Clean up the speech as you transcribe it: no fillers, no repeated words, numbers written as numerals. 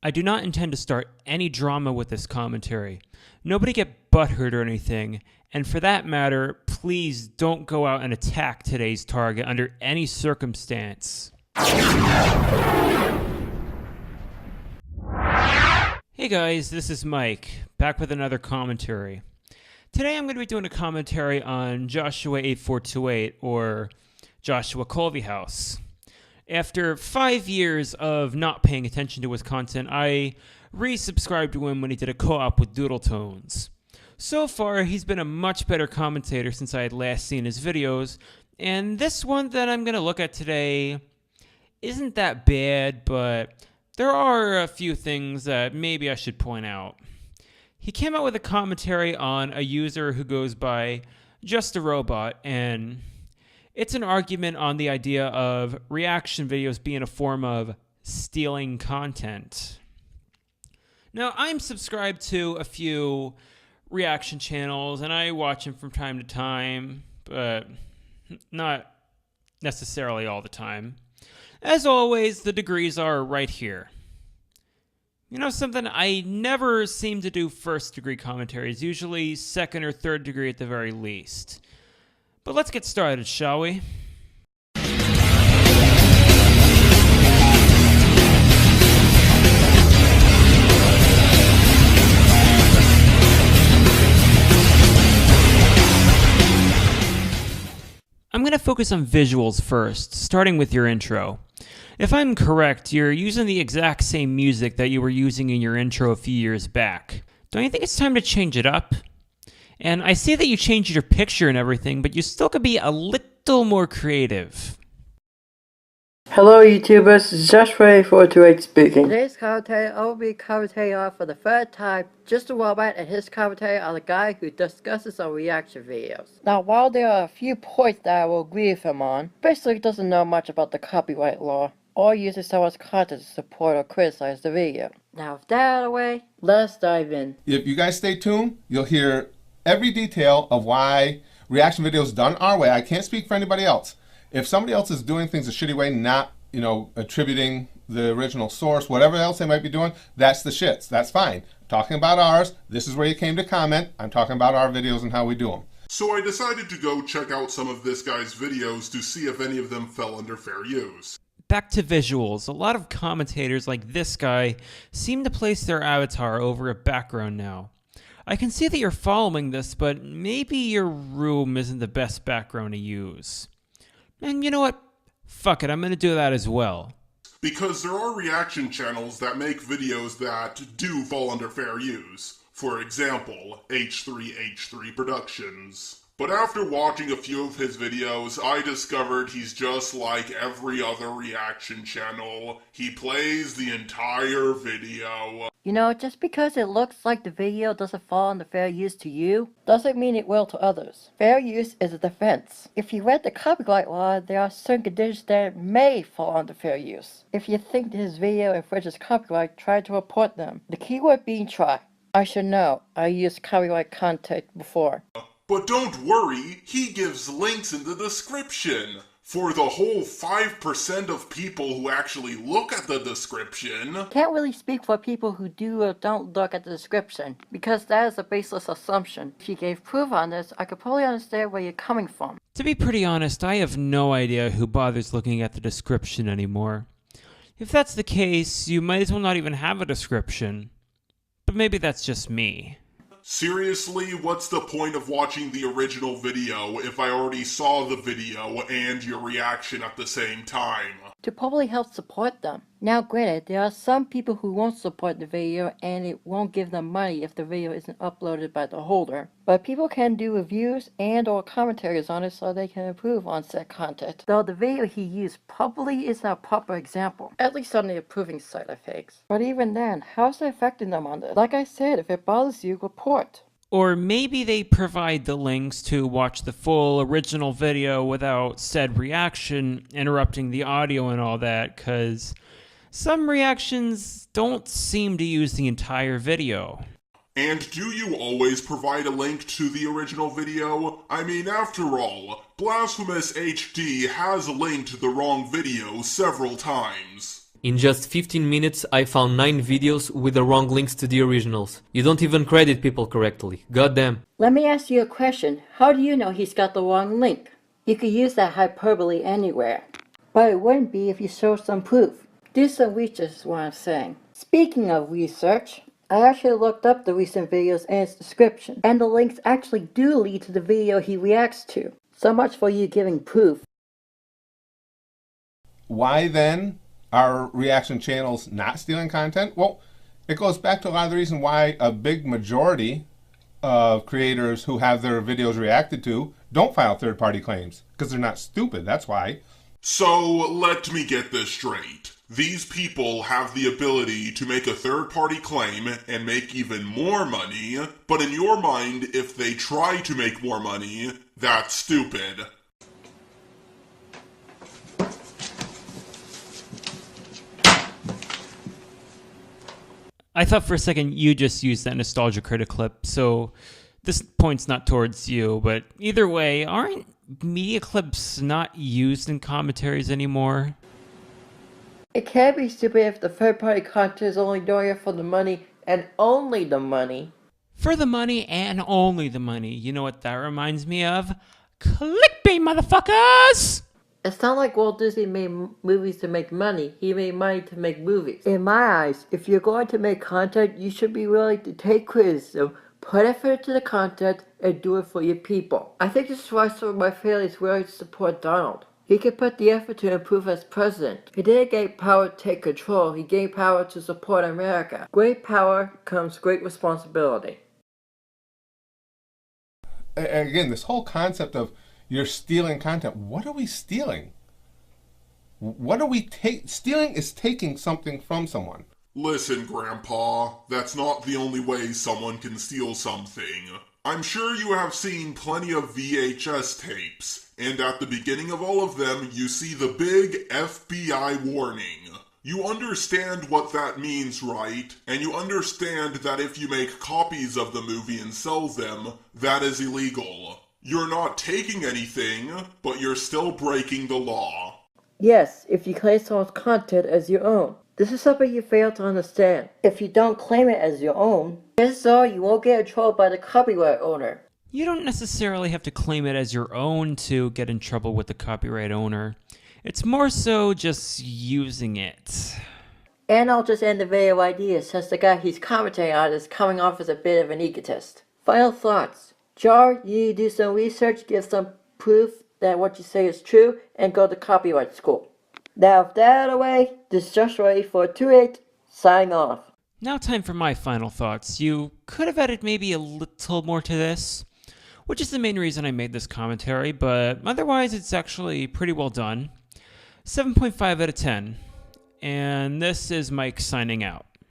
I do not intend to start any drama with this commentary. Nobody get butthurt or anything, and for that matter, please don't go out and attack today's target under any circumstance. Hey guys, this is Mike, back with another commentary. Today I'm going to be doing a commentary on Joshua 8428, or Joshua Culvyhouse. After 5 years of not paying attention to his content, I resubscribed to him when he did a co-op with Doodle Tones. So far, he's been a much better commentator since I had last seen his videos, and this one that I'm going to look at today isn't that bad, but there are a few things that maybe I should point out. He came out with a commentary on a user who goes by Just a Robot, and it's an argument on the idea of reaction videos being a form of stealing content. Now, I'm subscribed to a few reaction channels, and I watch them from time to time, but not necessarily all the time. As always, the degrees are right here. You know something? I never seem to do first degree commentaries, usually second or third degree at the very least. But let's get started, shall we? I'm going to focus on visuals first, starting with your intro. If I'm correct, you're using the exact same music that you were using in your intro a few years back. Don't you think it's time to change it up? And I see that you changed your picture and everything, but you still could be a little more creative. Hello YouTubers, this is Joshua8428 speaking. Today's commentary, I will be commentating on for the third time Just a Robot and his commentary on a guy who discusses on reaction videos. Now, while there are a few points that I will agree with him on, basically doesn't know much about the copyright law, or uses someone's content to support or criticize the video. Now, with that out of the way, let's dive in. If you guys stay tuned, you'll hear every detail of why reaction videos done our way. I can't speak for anybody else. If somebody else is doing things a shitty way, not, attributing the original source, whatever else they might be doing, that's the shits. That's fine. Talking about ours, this is where you came to comment. I'm talking about our videos and how we do them. So I decided to go check out some of this guy's videos to see if any of them fell under fair use. Back to visuals. A lot of commentators like this guy seem to place their avatar over a background now. I can see that you're following this, but maybe your room isn't the best background to use. And you know what? Fuck it, I'm going to do that as well. Because there are reaction channels that make videos that do fall under fair use. For example, H3H3 Productions. But after watching a few of his videos, I discovered he's just like every other reaction channel. He plays the entire video. You know, just because it looks like the video doesn't fall under fair use to you, doesn't mean it will to others. Fair use is a defense. If you read the copyright law, there are certain conditions that may fall under fair use. If you think his video infringes copyright, try to report them. The keyword being try. I should know, I used copyright content before. But don't worry, he gives links in the description. For the whole 5% of people who actually look at the description. Can't really speak for people who do or don't look at the description, because that is a baseless assumption. If you gave proof on this, I could probably understand where you're coming from. To be pretty honest, I have no idea who bothers looking at the description anymore. If that's the case, you might as well not even have a description. But maybe that's just me. Seriously, what's the point of watching the original video if I already saw the video and your reaction at the same time? To probably help support them. Now granted, there are some people who won't support the video and it won't give them money if the video isn't uploaded by the holder. But people can do reviews and or commentaries on it so they can improve on said content. Though the video he used probably isn't a proper example, at least on the approving side of things. But even then, how's it affecting them on this? Like I said, if it bothers you, report. Or maybe they provide the links to watch the full original video without said reaction, interrupting the audio and all that, because some reactions don't seem to use the entire video. And do you always provide a link to the original video? I mean, after all, Blasphemous HD has linked the wrong video several times. In just 15 minutes, I found 9 videos with the wrong links to the originals. You don't even credit people correctly. Goddamn. Let me ask you a question. How do you know he's got the wrong link? You could use that hyperbole anywhere. But it wouldn't be if you showed some proof. Do some research is what I'm saying. Speaking of research, I actually looked up the recent videos and its description, and the links actually do lead to the video he reacts to. So much for you giving proof. Why then are reaction channels not stealing content? Well, it goes back to a lot of the reason why a big majority of creators who have their videos reacted to don't file third-party claims, because they're not stupid, that's why. So, let me get this straight. These people have the ability to make a third-party claim and make even more money, but in your mind, if they try to make more money, that's stupid. I thought for a second you just used that Nostalgia Critic clip, so this point's not towards you, but either way, aren't media clips not used in commentaries anymore? It can't be stupid if the third-party content is only doing it for the money and only the money. For the money and only the money. You know what that reminds me of? Clickbait, motherfuckers! It's not like Walt Disney made movies to make money. He made money to make movies. In my eyes, if you're going to make content, you should be willing to take criticism, put effort into the content, and do it for your people. I think this is why some of my family is willing to support Donald. He could put the effort to improve as president. He didn't gain power to take control. He gained power to support America. Great power comes great responsibility. Again, this whole concept of you're stealing content. What are we stealing? What are we stealing is taking something from someone. Listen, Grandpa, that's not the only way someone can steal something. I'm sure you have seen plenty of VHS tapes, and at the beginning of all of them, you see the big FBI warning. You understand what that means, right? And you understand that if you make copies of the movie and sell them, that is illegal. You're not taking anything, but you're still breaking the law. Yes, if you claim someone's content as your own. This is something you fail to understand. If you don't claim it as your own, chances are you won't get in trouble by the copyright owner. You don't necessarily have to claim it as your own to get in trouble with the copyright owner. It's more so just using it. And I'll just end the video right here since the guy he's commenting on is coming off as a bit of an egotist. Final thoughts. Jar, you need to do some research, give some proof that what you say is true, and go to copyright school. Now, with that out of the way, this is Joshua 8428, signing off. Now time for my final thoughts. You could have added maybe a little more to this, which is the main reason I made this commentary, but otherwise it's actually pretty well done. 7.5 out of 10. And this is Mike signing out.